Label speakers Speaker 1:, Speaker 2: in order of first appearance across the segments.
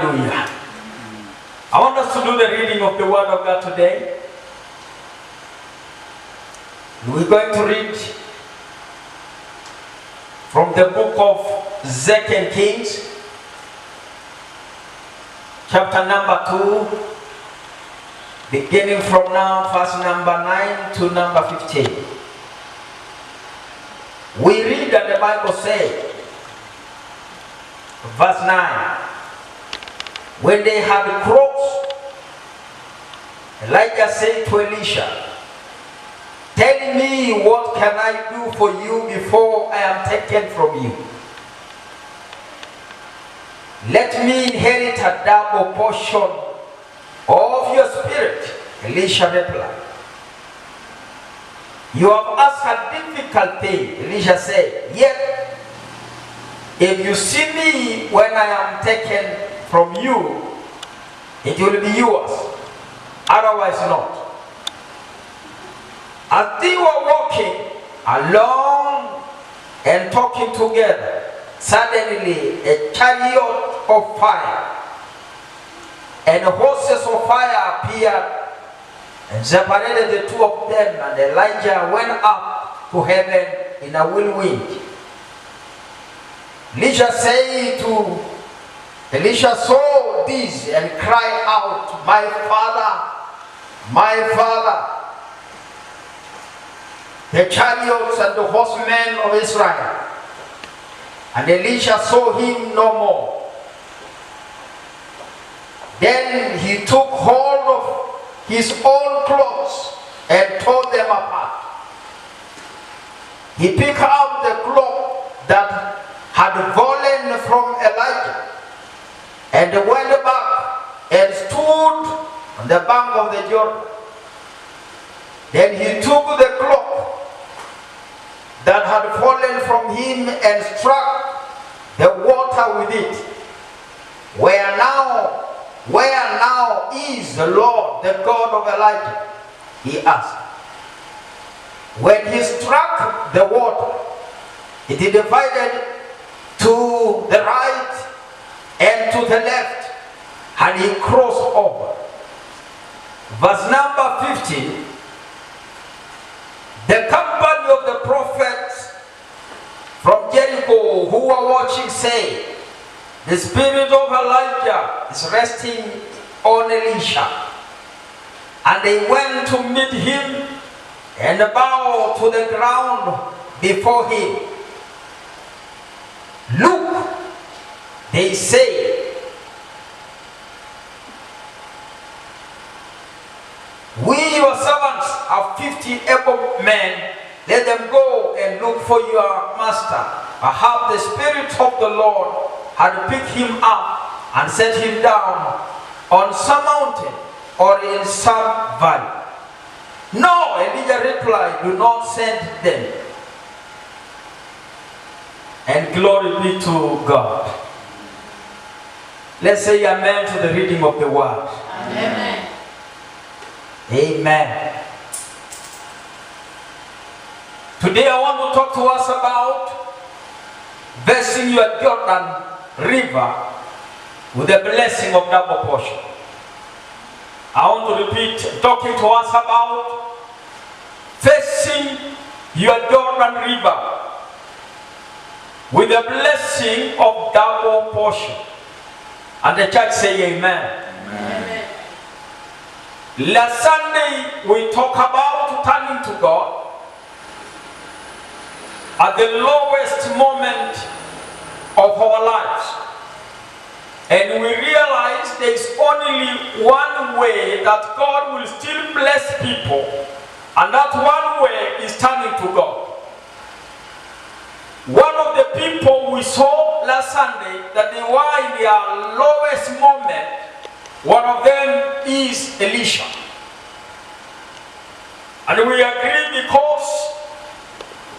Speaker 1: Hallelujah. I want us to do the reading of the Word of God today. We're going to read from the book of 2 Kings, chapter number 2, beginning from now, verse number 9 to number 15. We read that the Bible says, verse 9, when they had crossed, Elijah said to Elisha, "Tell me, what can I do for you before I am taken from you? Let me inherit a double portion of your spirit." Elisha replied, "You have asked a difficult thing." Elisha said, "Yet, if you see me when I am taken from you, it will be yours, otherwise not." As they were walking along and talking together, suddenly a chariot of fire and horses of fire appeared and separated the two of them, and Elijah went up to heaven in a whirlwind. Elisha saw this and cried out, my father, the chariots and the horsemen of Israel." And Elisha saw him no more. Then he took hold of his own clothes and tore them apart. He picked up the cloth that had fallen from Elijah and went back and stood on the bank of the Jordan. Then he took the cloth that had fallen from him and struck the water with it. Where now is the Lord, the God of Elijah?" he asked. When he struck the water, it divided to the right and to the left, and he crossed over. Verse number 15. The company of the prophets from Jericho who were watching say, "The spirit of Elijah is resting on Elisha." And they went to meet him and bowed to the ground before him. "Look," they say, "we your servants are 50 able men. Let them go and look for your master. Perhaps the Spirit of the Lord had picked him up and set him down on some mountain or in some valley." "No," Elijah replied, "do not send them." And glory be to God. Let's say amen to the reading of the word.
Speaker 2: Amen.
Speaker 1: Amen. Today I want to talk to us about blessing your Jordan River with the blessing of double portion. I want to repeat, talking to us about facing your Jordan River with the blessing of double portion. And the church say amen.
Speaker 2: Amen.
Speaker 1: Last Sunday we talked about turning to God at the lowest moment of our lives. And we realize there is only one way that God will still bless people, and that one way is turning to God. One of the people we saw last Sunday that they were in their lowest moment, one of them is Elisha. And we agree because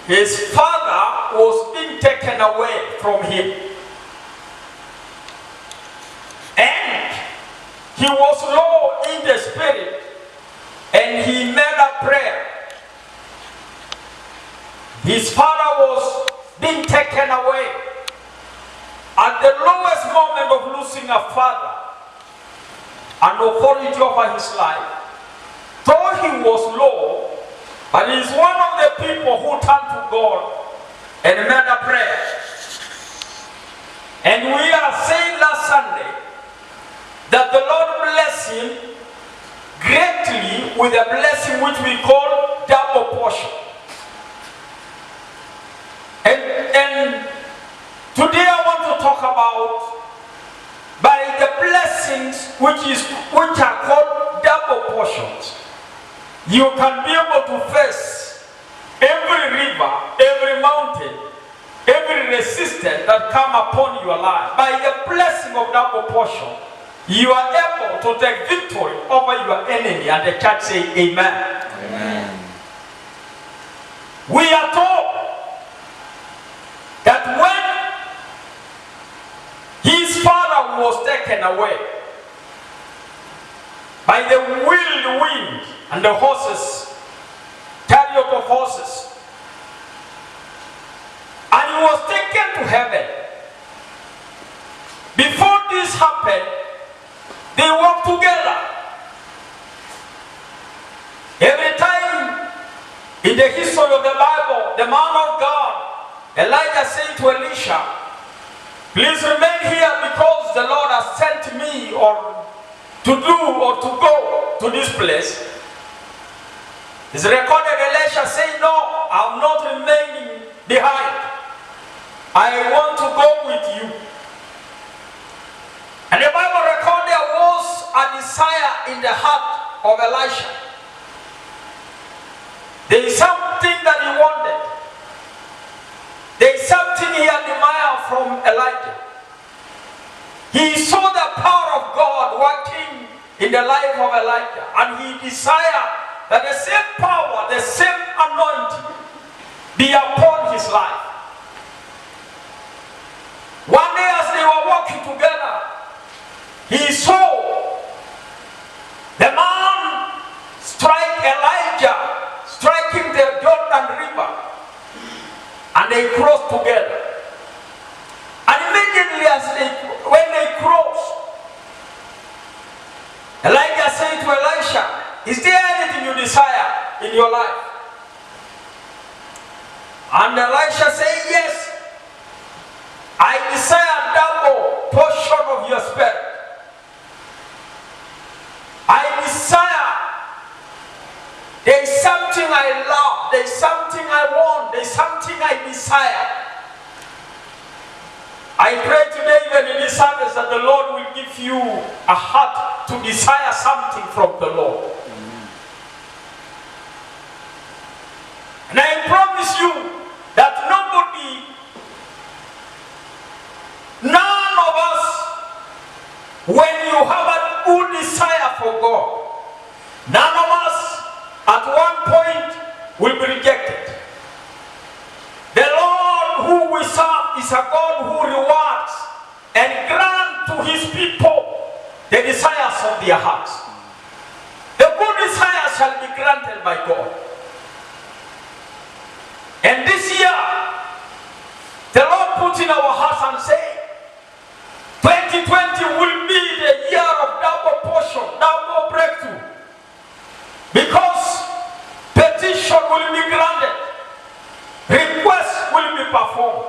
Speaker 1: his father was being taken away from him. And he was low in the spirit, and he made a prayer. His father was being taken away. At the lowest moment of losing a father,
Speaker 2: and authority over his life. Though he was low, but he is one of the people who turned to God and made a prayer. And we are saying last Sunday that the Lord bless him greatly with a blessing which we call double portion. And today I want to talk about by the blessings which are called double portions. You can be able to face every river, every mountain, every resistance that come upon your life. By the blessing of double portion, you are able to take victory over your enemy. And the church say amen.
Speaker 1: Amen.
Speaker 2: We are told that when his father was taken away by the wild wind and the horses, chariot of horses, and he was taken to heaven. Before this happened, they walked together. Every time in the history of the Bible, the man of God, Elijah said to Elisha, please remain here because the Lord has sent me or to do or to go to this place. It's recorded Elisha saying, no, I'm not remaining behind. I want to go with you. And the Bible recorded there was a desire in the heart of Elisha. There is something that he wanted. There is something he admired from Elijah. He saw the power of God working in the life of Elijah, and he desired that the same power, the same anointing be upon his life. One day as they were walking together, he saw the man strike Elijah, striking the Jordan River, and they crossed together. And immediately when they crossed, Elijah said to Elisha, is there anything you desire in your life? And Elisha said, yes, I desire double portion of your spirit. I desire, there is something I love, there is something I want, there is something I desire. I pray today even in this service that the Lord will give you a heart to desire something from the Lord. Amen. And I promise you that none of us, when you have a good desire for God, none of us at one point will be rejected. The Lord who we serve is a God who rewards and grants to his people the desires of their hearts. The good desires shall be granted by God. And this year, the Lord put in our hearts and said, 2020 will be the year of double portion, double breakthrough. Because petition will be granted. Requests will be performed.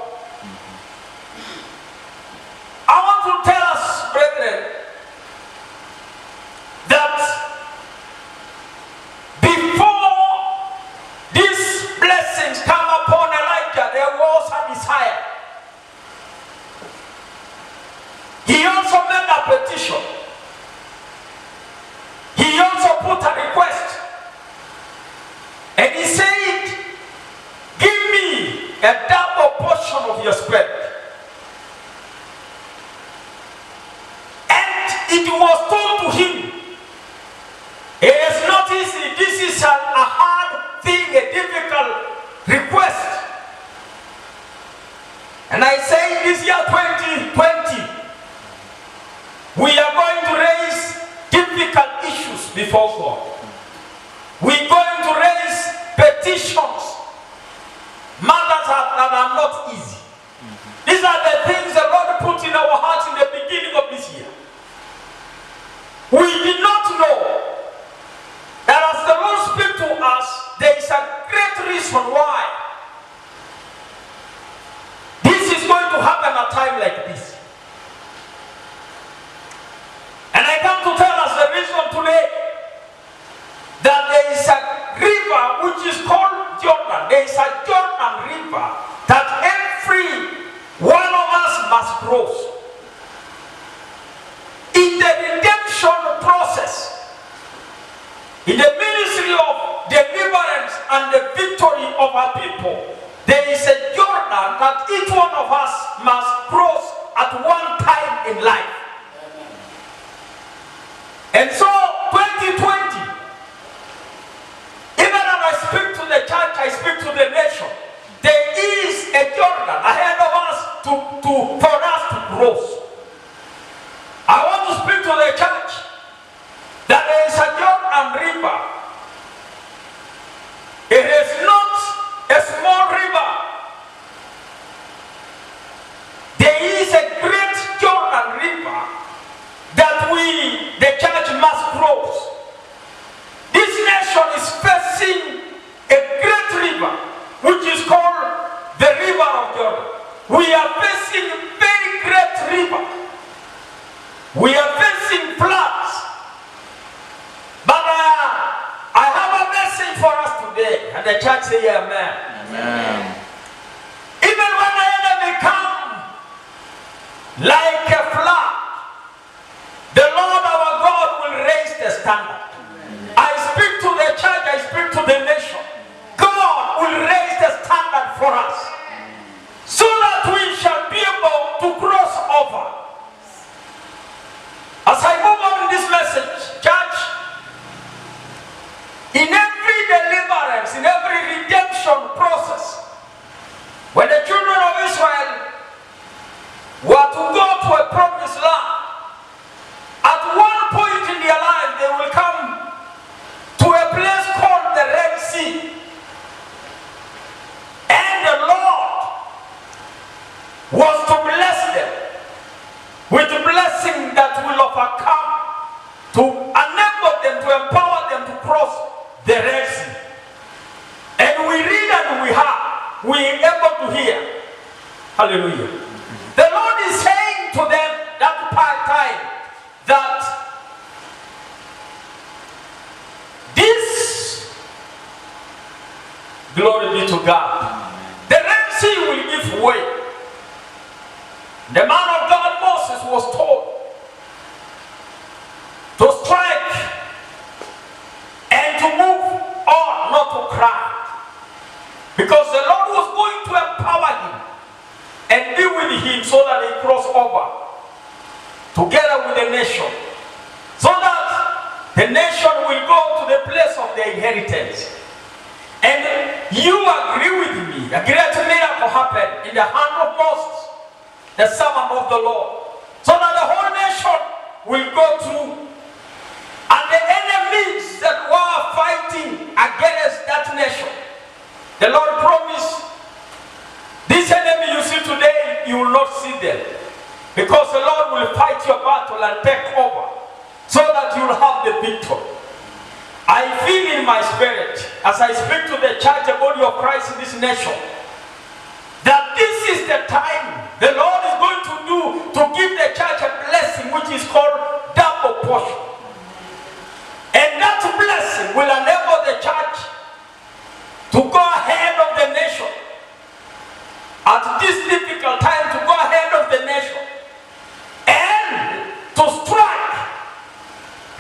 Speaker 2: I want to tell us, brethren, that before these blessings come upon Elijah, there was a desire. He also made a petition. He also put a request. And he said, give me a double portion of your spirit. And it was told to him, it is not easy, this is a hard thing, a difficult request. And I say this year 2020, we are going to raise difficult issues before God. We're going to raise petitions, matters that are not easy. These are the things the Lord put in our hearts in the beginning of this year. We did not know that as the Lord speaks to us, there is a great reason why this is going to happen at a time like this. And I come to tell us the reason today that there is a river which is called Jordan. There is a Jordan river that every one of us must cross. In the redemption process, in the ministry of deliverance and the victory of our people, there is a Jordan that each one of us must cross at one time in life. And so 2020, even as I speak to the church, I speak to the nation, there is a Jordan ahead of us for us to cross. I want to speak to the church that there is a Jordan river. It is not a small river. There is a great Jordan river that we, the church, must cross. This nation is facing a great river, which is called the river of Jordan. We are facing a very great river. We are facing floods. But I have a message for us today. And the church say amen.
Speaker 3: Amen.
Speaker 2: Even when the enemy comes like a flood, the Lord our God will raise the standard. I speak to the church, I speak to the nation. God will raise the standard for us so that we shall be able to cross over. As I move on in this message, church, in every deliverance, in every redemption process, when the children of Israel were to go to a promised land, at one point in their life they will come to a place called the Red Sea. And the Lord was to bless them with the blessing that will overcome, to enable them, to empower them to cross the Red Sea. And we read and we are able to hear. Hallelujah. The Lord is saying to them that time that this, glory be to God, the Red Sea will give way. The man of God Moses was told to strike and to move on, not to cry, because the Lord was going to empower him and be with him so that he cross over together with the nation, so that the nation will go to the place of their inheritance. And you agree with me, a great miracle happened in the hand of Moses, the servant of the Lord, so that the whole nation will go through. And the enemies that were fighting against that nation, the Lord promised, this enemy you see today, you will not see them, because the Lord will fight your battle and take over, so that you will have the victory. I feel in my spirit, as I speak to the church, the body of Christ in this nation, that this is the time the Lord is going to do to give the church a blessing which is called double portion. And that blessing will enable the church to go ahead of the nation at this difficult time, to go ahead of the nation and to strike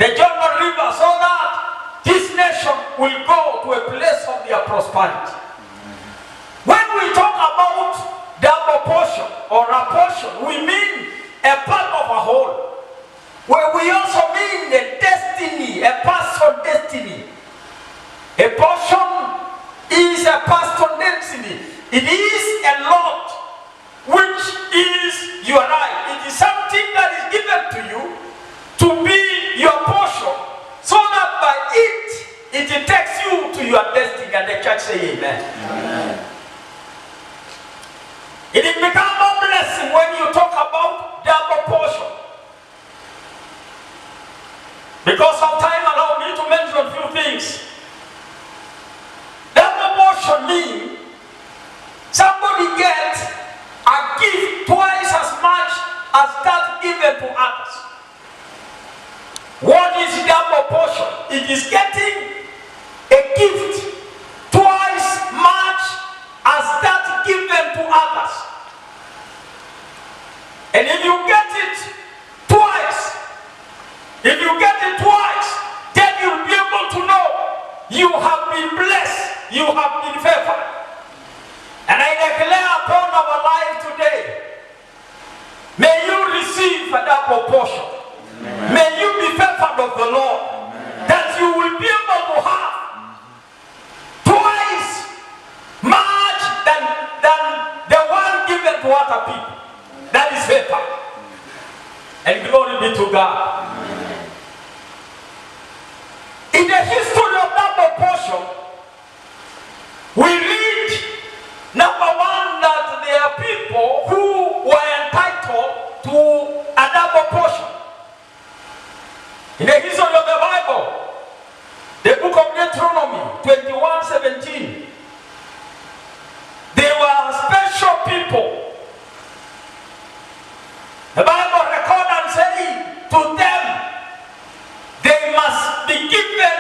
Speaker 2: the Jordan River, so that this nation will go to a place of their prosperity. When we talk about double portion or a portion, we mean a part of a whole, where we also mean the destiny, a person's destiny. A portion is a person's destiny. It is a lot, which is your right. It is something that is given to you to be your portion, so that by it takes you to your destiny. And the church say amen. Amen. It has become a blessing when you talk about double portion. Because of time, allow me to mention a few things. Double portion means somebody gets a gift twice as much as that given to others. What is double portion? It is getting a gift twice much as that given to others. And if you get it twice, then you'll be able to know you have been blessed, you have been favored. And I declare upon our life today, may you receive a double portion. Amen. May you be favored of the Lord. Amen. That you will be able to have twice much than the one given to other people. That is favor. And glory be to God. Amen. In the history of double portion, we read, number one, that there are people who were entitled to a double portion. In the history of the Bible, the book of Deuteronomy 21:17, they were special people. The Bible records and says to them, they must be given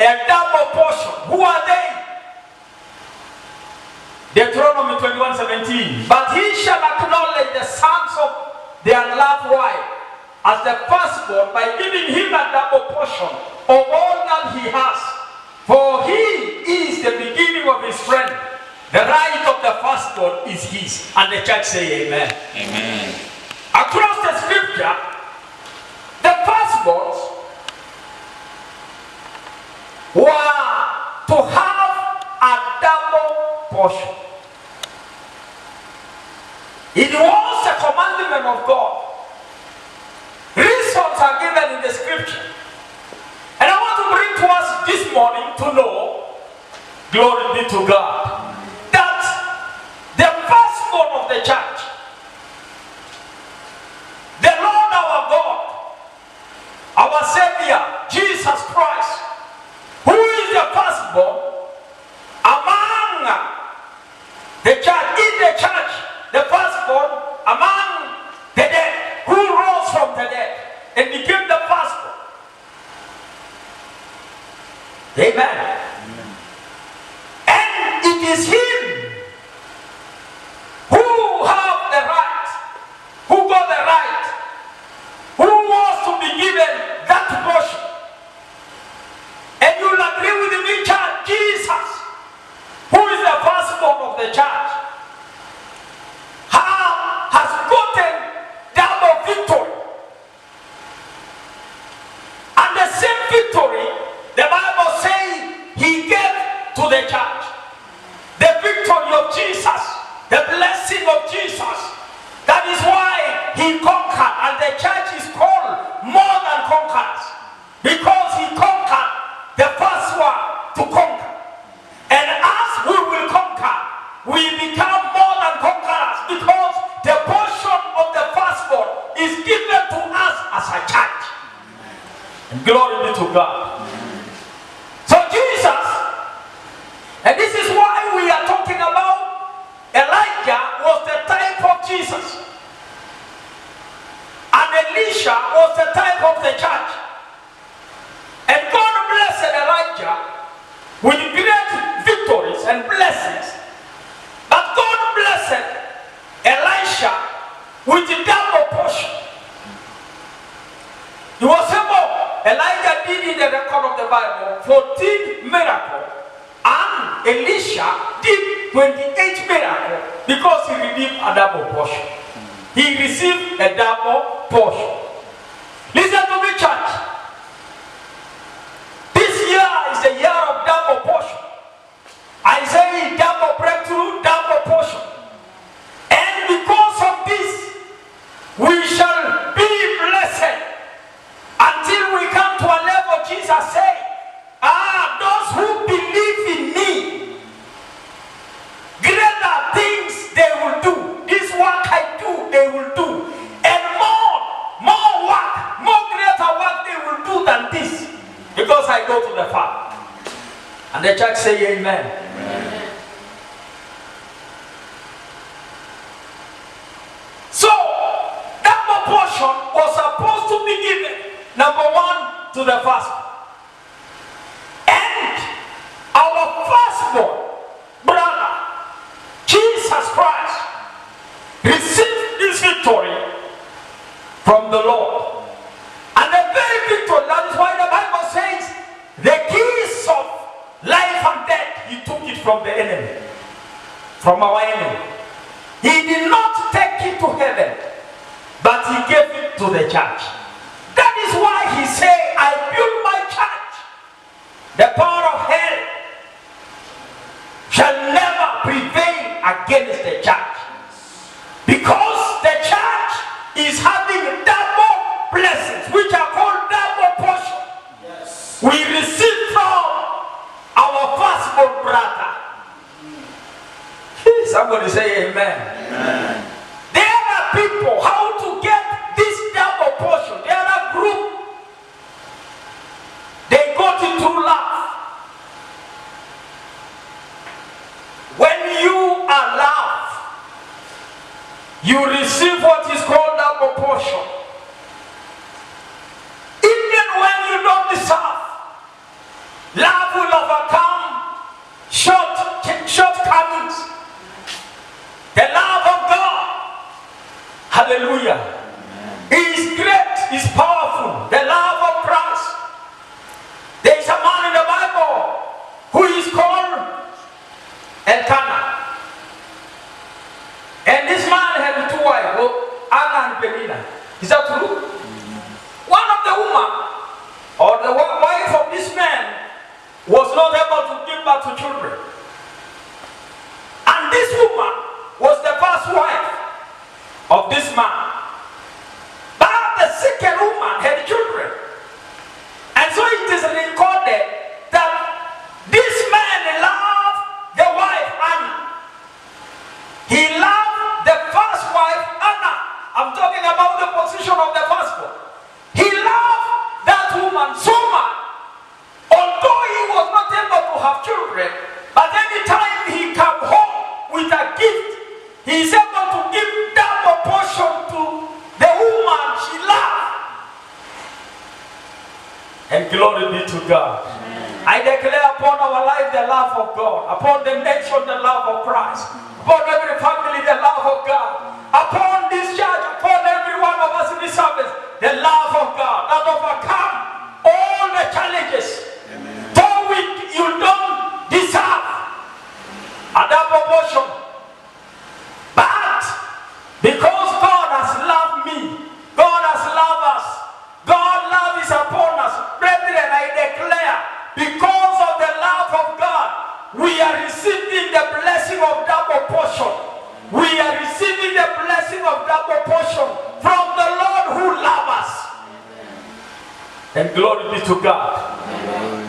Speaker 2: a double portion. Who are they? Deuteronomy 21:17. But he shall acknowledge the sons of their unloved wife as the firstborn by giving him a double portion of all that he has. For he is the beginning of his strength. The right of the firstborn is his. And the church say amen.
Speaker 3: Amen.
Speaker 2: Across the scripture, the firstborns were to have a double portion. It was a commandment of God. Reasons are given in the scripture. And I want to bring to us this morning to know, glory be to God, that the firstborn of the church, the Lord our God, our Savior, Jesus Christ, who is the firstborn among the church, in the church, the firstborn among the dead, who rose from the dead and became the firstborn. Amen. And it is him who have the right, who got the right, who was to be given that portion. And you'll agree with me, church, Jesus, who is the firstborn of the church, has gotten double victory. And the same victory, the Bible says, he gave to the church. The victory of Jesus, the blessing of Jesus. That is why he conquered, and the church is called more than conquerors, because he conquered the first one to conquer. And as we will conquer, we become more than conquerors, because the portion of the firstborn is given to us as a church. And glory be to God. So Jesus, and this is why we are talking about Elijah was the type of Jesus, and Elisha was the type of the church. And God blessed Elijah with great victories and blessings, but God blessed Elisha with a double portion. He was able, Elijah did in the record of the Bible 14 miracles, and Elisha did 28 miracles, because he received a double portion. He received a double portion. Listen to me, church. This year is the year of double portion. I say double breakthrough, double portion. And because of this, we shall be blessed until we come to a level Jesus said, those who believe in me, greater things they will do. This work I do, they will do. And more work, more greater work they will And the church say amen. So, double portion was supposed to be given, number one, to the firstborn. And our firstborn brother, Jesus Christ, received this victory from the Lord. And the very victory, that is why the Bible says, the keys of life and death, he took it from the enemy, from our enemy. He did not take it to heaven, but he gave it to the church. That is why he said, I build my church. The power of hell shall never prevail against the church. Because the church is having double blessings, which are called double portion. Yes. We receive from our firstborn brother. Somebody say amen. Amen. There are people, how to get this double portion. There are group. They got it through love. When you are loved, you receive what is called double portion. Even when you don't deserve, love will overcome shortcomings. The love of God, hallelujah, is great, is powerful. The love of Christ. There is a man in the Bible who is called Elkanah. And this man had two wives, Anna and Penina. Is that true? One of the women, or the wife of this man, was not able to give birth to children. And this woman was the first wife of this man. But the second woman had children. And so it is recorded that this man loved the wife Anna. He loved the first wife Anna. I'm talking about the position of the firstborn. He loved that woman so much. Although he was not able to have children, but every time he came home with a gift, he is able to give double portion to the woman she loved. And glory be to God. Amen. I declare upon our life the love of God, upon the nation the love of Christ, upon every family the love of God, upon this church, upon every one of us in this service, the love of God that overcome all the challenges. Amen. Though you don't deserve a double portion. But because God has loved me, God has loved us, God's love is upon us. Brethren, I declare, because of the love of God, we are receiving the blessing of double portion. We are receiving the blessing of double portion from the Lord who loves us. And glory be to God. Amen.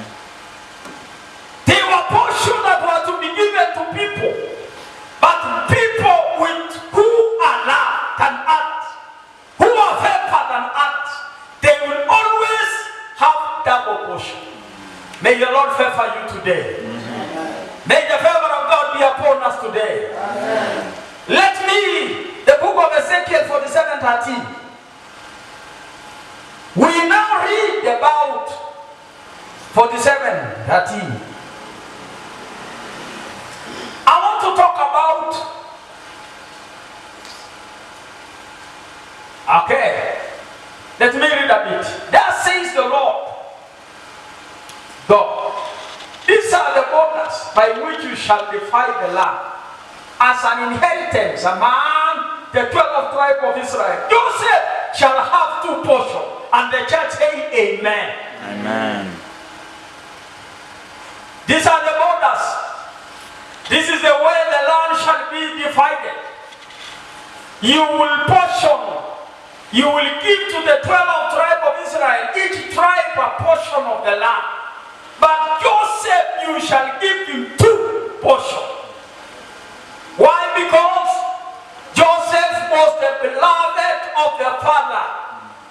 Speaker 2: There were portions that were to be given to people. But people who are loved and act, who are favored and act, they will always have double portion. May the Lord favor you today. Amen. May the favor of God be upon us today. Amen. Let me, the book of Ezekiel 47:13. We now read about 47:13. I want to talk about, okay, let me read a bit. That says the Lord God, these are the orders by which you shall divide the land as an inheritance among the 12 tribes of Israel. Joseph shall have two portions. And the church say amen. Amen. These are the borders. This is the way the land shall be divided. You will portion. You will give to the 12 tribes of Israel, each tribe a portion of the land. But Joseph, you shall give him two portions. Why? Because Joseph was the beloved of the Father.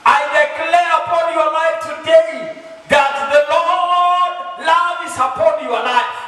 Speaker 2: I declare upon your life today that the Lord love is upon your life.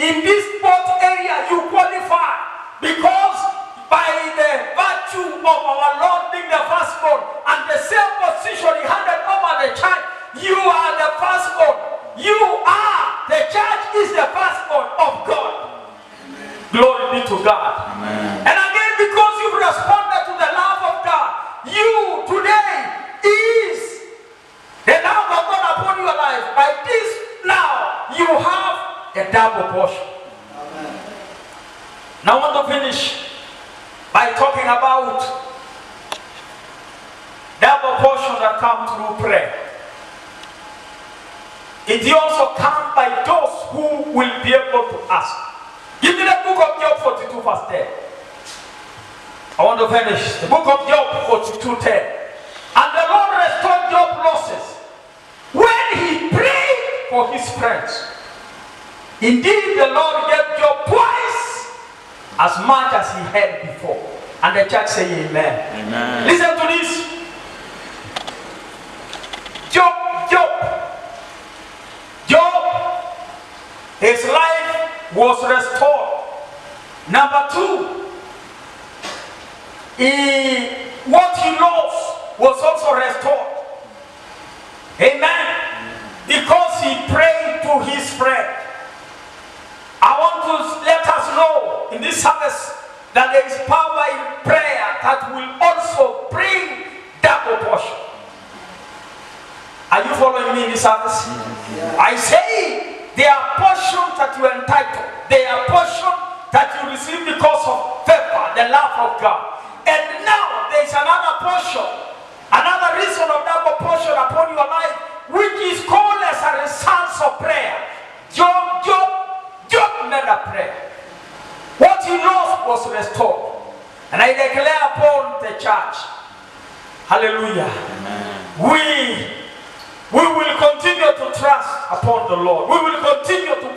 Speaker 2: in this both area you qualify, because by the virtue of our Lord being the firstborn and the same position he handed over the church, you are the firstborn. You are, the church is the firstborn of God. Amen. Glory be to God. Amen. And again, because you've responded to the love of God, you today is the love of God upon your life. By this now, you have a double portion. Amen. Now I want to finish by talking about double portion that comes through prayer. It also comes by those who will be able to ask. Give me the book of Job 42 verse 10. I want to finish. The book of Job 42:10. And the Lord restored Job's losses when he prayed for his friends. Indeed, the Lord gave Job twice as much as he had before. And the church say amen. Amen. Listen to this. Job, his life was restored. Number two, what he lost was also restored. Amen. Because he prayed to his friend. I want to let us know in this service that there is power in prayer that will also bring double portion. Are you following me in this service? Yeah. I say there are portions that you are entitled. There are portions that you receive because of favor, the love of God. And now there is another portion, another reason of double portion upon your life, which is called as a result of prayer. Job made a prayer. What he lost was restored. And I declare upon the church, hallelujah, amen. We will continue to trust upon the Lord. We will continue to